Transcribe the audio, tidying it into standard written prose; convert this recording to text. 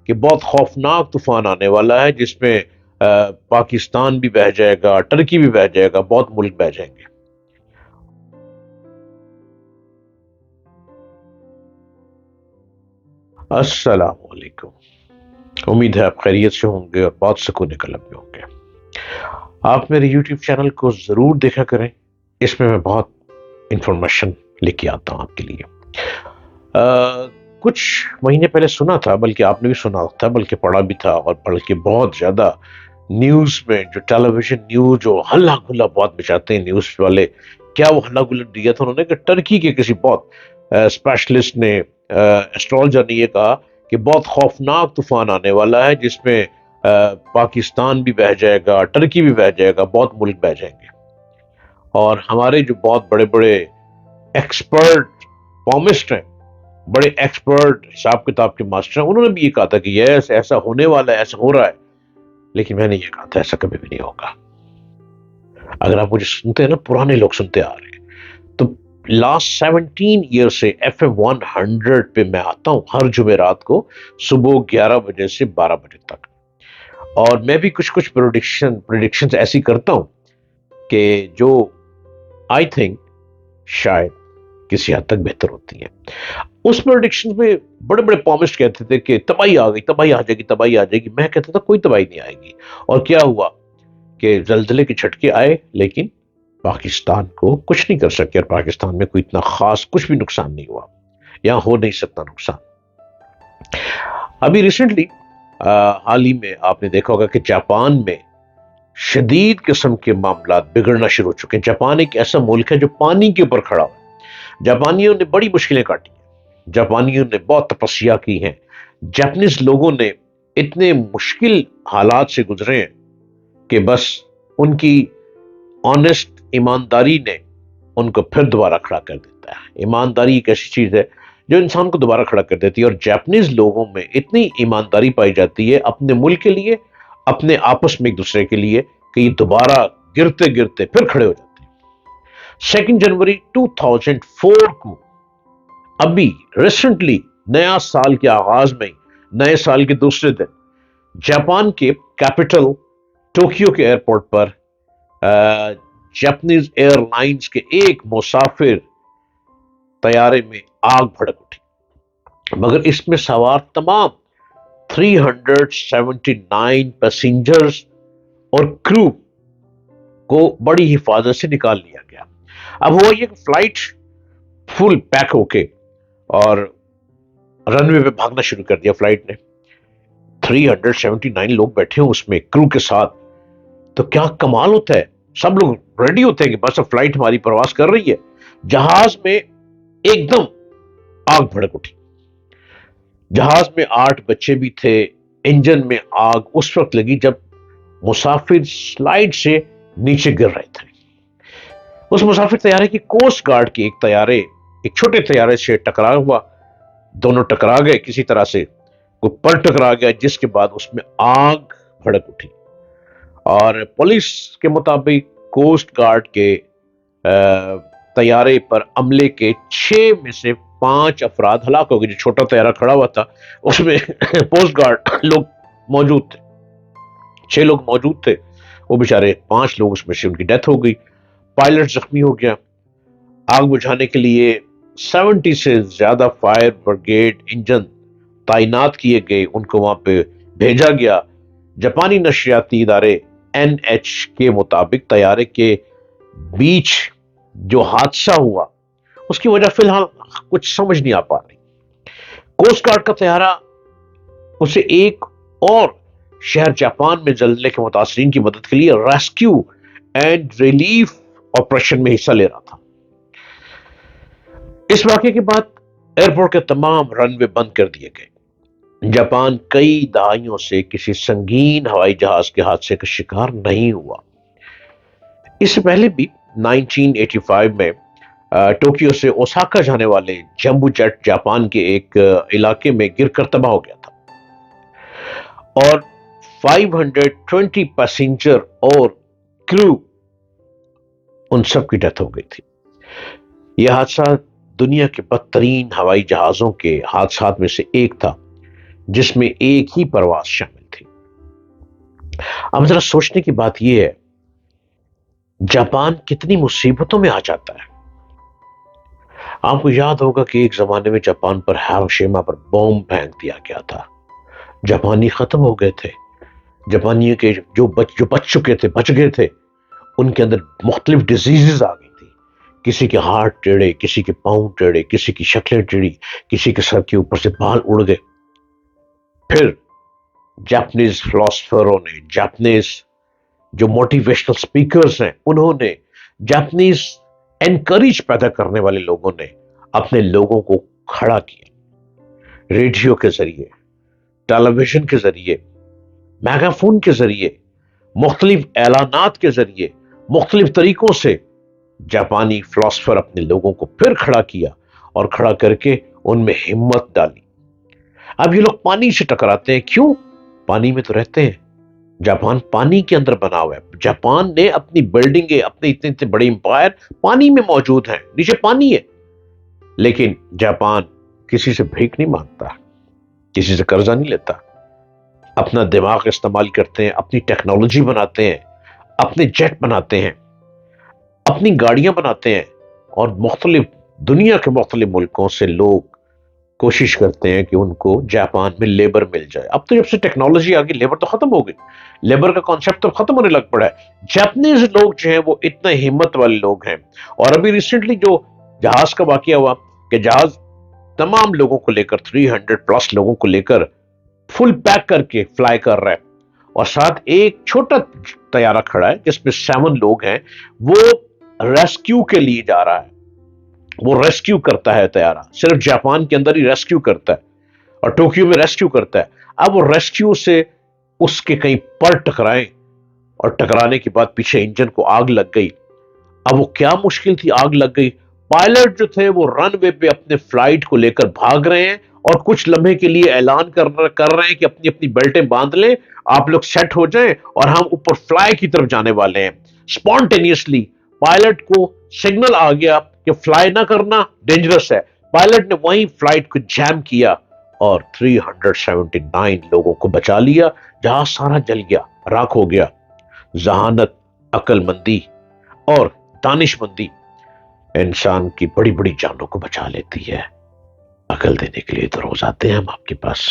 کہ بہت خوفناک طوفان آنے والا ہے جس میں پاکستان بھی بہہ جائے گا، ٹرکی بھی بہہ جائے گا، بہت ملک بہہ جائیں گے۔ السلام علیکم، امید ہے آپ خیریت سے ہوں گے اور بہت سکون قلب میں ہوں گے۔ آپ میرے یوٹیوب چینل کو ضرور دیکھا کریں، اس میں بہت انفارمیشن لے کے آتا ہوں آپ کے لیے۔ کچھ مہینے پہلے سنا تھا، بلکہ آپ نے بھی سنا تھا، بلکہ پڑھا بھی تھا، اور بلکہ بہت زیادہ نیوز میں جو ٹیلی ویژن نیوز جو ہلہ گلا بہت مچاتے ہیں نیوز والے، کیا وہ ہلہ گلا دیا تھا انہوں نے کہ ٹرکی کے کسی بہت اسپیشلسٹ نے، ایسٹرولوجر نے یہ کہا کہ بہت خوفناک طوفان آنے والا ہے جس میں پاکستان بھی بہہ جائے گا، ٹرکی بھی بہہ جائے گا، بہت ملک بہہ جائیں گے۔ اور ہمارے جو بہت بڑے بڑے ایکسپرٹ پامسٹ ہیں، بڑے ایکسپرٹ حساب کتاب کے ماسٹر ہیں، انہوں نے بھی یہ کہا تھا کہ یہ ایسا ہونے والا ہے، ایسا ہو رہا ہے، لیکن میں نے یہ کہا تھا ایسا کبھی بھی نہیں ہوگا۔ اگر آپ مجھے سنتے ہیں نا، پرانے لوگ سنتے آ رہے ہیں، تو لاسٹ 17 ایئر سے FM 100 پہ میں آتا ہوں ہر جمعرات کو صبح 11 بجے سے 12 بجے تک، اور میں بھی کچھ پریڈکشن ایسی کرتا ہوں کہ جو آئی تھنک شاید کسی حد تک بہتر ہوتی ہیں۔ اس پریڈکشن میں بڑے بڑے پامسٹ کہتے تھے کہ تباہی آ گئی، تباہی آ جائے گی، تباہی آ جائے گی۔ میں کہتا تھا کوئی تباہی نہیں آئے گی، اور کیا ہوا کہ زلزلے کے جھٹکے آئے، لیکن پاکستان کو کچھ نہیں کر سکے، اور پاکستان میں کوئی اتنا خاص کچھ بھی نقصان نہیں ہوا، یہاں ہو نہیں سکتا نقصان۔ ابھی ریسنٹلی حال ہی میں آپ نے دیکھا ہوگا کہ جاپان میں شدید قسم کے معاملات بگڑنا شروع ہو چکے ہیں۔ جاپان ایک ایسا ملک ہے جو پانی کے اوپر کھڑا ہوا۔ جاپانیوں نے بڑی مشکلیں کاٹی ہیں، جاپانیوں نے بہت تپسیا کی ہیں، جاپنیز لوگوں نے اتنے مشکل حالات سے گزرے ہیں کہ بس ان کی آنےسٹ ایمانداری نے ان کو پھر دوبارہ کھڑا کر دیتا ہے۔ ایمانداری ایک ایسی چیز ہے جو انسان کو دوبارہ کھڑا کر دیتی ہے، اور جاپنیز لوگوں میں اتنی ایمانداری پائی جاتی ہے اپنے ملک کے لیے، اپنے آپس میں ایک دوسرے کے لیے، کہ یہ دوبارہ گرتے گرتے پھر کھڑے ہو جاتے ہیں۔ 2 جنوری 2004 کو، ابھی ریسنٹلی نیا سال کے آغاز میں، نئے سال کے دوسرے دن، جاپان کے کیپٹل ٹوکیو کے ایئرپورٹ پر جاپنیز ایئر لائنز کے ایک مسافر طیارے میں آگ بھڑک اٹھی، مگر اس میں سوار تمام 379 پیسنجرز اور کرو کو بڑی حفاظت سے نکال لیا گیا۔ اب ہوا یہ کہ فلائٹ فل پیک ہو کے اور رن وے پہ بھاگنا شروع کر دیا فلائٹ نے۔ 379 لوگ بیٹھے ہوں اس میں کرو کے ساتھ، تو کیا کمال ہوتا ہے، سب لوگ ریڈی ہوتے ہیں کہ بس اب فلائٹ ہماری پرواز کر رہی ہے۔ جہاز میں ایک دم آگ بھڑک اٹھی، جہاز میں 8 بچے بھی تھے، انجن میں آگ اس وقت لگی جب مسافر سلائڈ سے نیچے گر رہے تھے۔ اس مسافر طیارے کی کوسٹ گارڈ کے ایک چھوٹے طیارے سے ٹکرا ہوا، دونوں ٹکرا گئے کسی طرح سے، کوئی پر ٹکرا گیا، جس کے بعد اس میں آگ بھڑک اٹھی، اور پولیس کے مطابق کوسٹ گارڈ کے طیارے پر عملے کے 6 میں سے 5 افراد ہلاک ہو گئے۔ جو چھوٹا طیارہ کھڑا ہوا تھا اس میں کوسٹ گارڈ لوگ موجود تھے، 6 لوگ موجود تھے، وہ بیچارے 5 لوگ اس میں سے ان کی ڈیتھ ہو گئی، پائلٹ زخمی ہو گیا۔ آگ بجھانے کے لیے 70 سے زیادہ فائر بریگیڈ انجن تعینات کیے گئے، ان کو وہاں پہ بھیجا گیا۔ جاپانی نشریاتی ادارے NH کے مطابق طیارے کے بیچ جو حادثہ ہوا اس کی وجہ فی الحال کچھ سمجھ نہیں آ پا رہی۔ کوسٹ گارڈ کا طیارہ اسے ایک اور شہر جاپان میں زلزلے کے متاثرین کی مدد کے لیے ریسکیو اینڈ ریلیف آپریشن میں حصہ لے رہا تھا۔ اس واقعے کے بعد ایئرپورٹ کے تمام رن وے بند کر دیے گئے۔ جاپان کئی دہائیوں سے کسی سنگین ہوائی جہاز کے حادثے کا شکار نہیں ہوا۔ اس سے پہلے بھی 1985 میں ٹوکیو سے اوساکا جانے والے جمبو جیٹ جاپان کے ایک علاقے میں گر کر تباہ ہو گیا تھا، اور 520 پیسنجر اور کرو ان سب کی ڈیتھ ہو گئی تھی۔ یہ حادثہ دنیا کے بدترین ہوائی جہازوں کے حادثات میں سے ایک تھا، جس میں ایک ہی پرواز شامل تھی۔ اب ذرا سوچنے کی بات یہ ہے، جاپان کتنی مصیبتوں میں آ جاتا ہے۔ آپ کو یاد ہوگا کہ ایک زمانے میں جاپان پر ہیروشیما پر بوم پھینک دیا گیا تھا، جاپانی ختم ہو گئے تھے۔ جاپانی کے جو بچ چکے تھے، بچ گئے تھے، ان کے اندر مختلف ڈیزیزز آ گئی تھی۔ کسی کے ہاتھ ٹیڑے، کسی کے پاؤں ٹیڑے، کسی کی شکلیں ٹیڑھی، کسی کے سر کے اوپر سے بال اڑ گئے۔ پھر جاپنیز فلاسفروں نے، جاپنیز جو موٹیویشنل سپیکرز ہیں، انہوں نے، جاپنیز انکریج پیدا کرنے والے لوگوں نے اپنے لوگوں کو کھڑا کیا، ریڈیو کے ذریعے، ٹیلی ویژن کے ذریعے، میگا فون کے ذریعے، مختلف اعلانات کے ذریعے، مختلف طریقوں سے جاپانی فلاسفر اپنے لوگوں کو پھر کھڑا کیا اور کھڑا کر کے ان میں ہمت ڈالی۔ اب یہ لوگ پانی سے ٹکراتے ہیں، کیوں؟ پانی میں تو رہتے ہیں، جاپان پانی کے اندر بنا ہوا ہے۔ جاپان نے اپنی بلڈنگیں، اپنے اتنے بڑے امپائر پانی میں موجود ہیں، نیچے پانی ہے، لیکن جاپان کسی سے بھیک نہیں مانگتا، کسی سے قرضہ نہیں لیتا، اپنا دماغ استعمال کرتے ہیں، اپنی ٹیکنالوجی بناتے ہیں، اپنے جیٹ بناتے ہیں، اپنی گاڑیاں بناتے ہیں، اور مختلف دنیا کے مختلف ملکوں سے لوگ کوشش کرتے ہیں کہ ان کو جاپان میں لیبر مل جائے۔ اب تو جب سے ٹیکنالوجی آ گئی، لیبر تو ختم ہو گئی، لیبر کا کانسیپٹ تو ختم ہونے لگ پڑا ہے۔ جاپنیز لوگ جو ہیں وہ اتنا ہمت والے لوگ ہیں، اور ابھی ریسنٹلی جو جہاز کا واقعہ ہوا کہ جہاز تمام لوگوں کو لے کر، 300 پلس لوگوں کو لے کر فل پیک کر کے فلائی کر رہا ہے، اور ساتھ ایک چھوٹا طیارہ کھڑا ہے جس میں 7 لوگ ہیں، وہ ریسکیو کے لیے جا رہا ہے، وہ ریسکیو کرتا ہے طیارہ، صرف جاپان کے اندر ہی ریسکیو کرتا ہے، اور ٹوکیو میں ریسکیو کرتا ہے۔ اب وہ ریسکیو سے اس کے کہیں پر ٹکرائیں، اور ٹکرانے کے بعد پیچھے انجن کو آگ لگ گئی۔ اب وہ کیا مشکل تھی، آگ لگ گئی، پائلٹ جو تھے وہ رن وے پہ اپنے فلائٹ کو لے کر بھاگ رہے ہیں، اور کچھ لمحے کے لیے اعلان کر رہے ہیں کہ اپنی اپنی بیلٹیں باندھ لیں، آپ لوگ سیٹ ہو جائیں، اور ہم اوپر فلائی کی طرف جانے والے ہیں۔ اسپونٹینیسلی پائلٹ کو سگنل آ گیا کہ فلائی نہ کرنا، ڈینجرس ہے۔ پائلٹ نے وہیں فلائٹ کو جیم کیا اور 379 لوگوں کو بچا لیا، جہاز سارا جل گیا، راکھ ہو گیا۔ ذہانت، عقل مندی اور دانش مندی انسان کی بڑی بڑی جانوں کو بچا لیتی ہے۔ عقل دینے کے لیے تو روز آتے ہیں ہم آپ کے پاس۔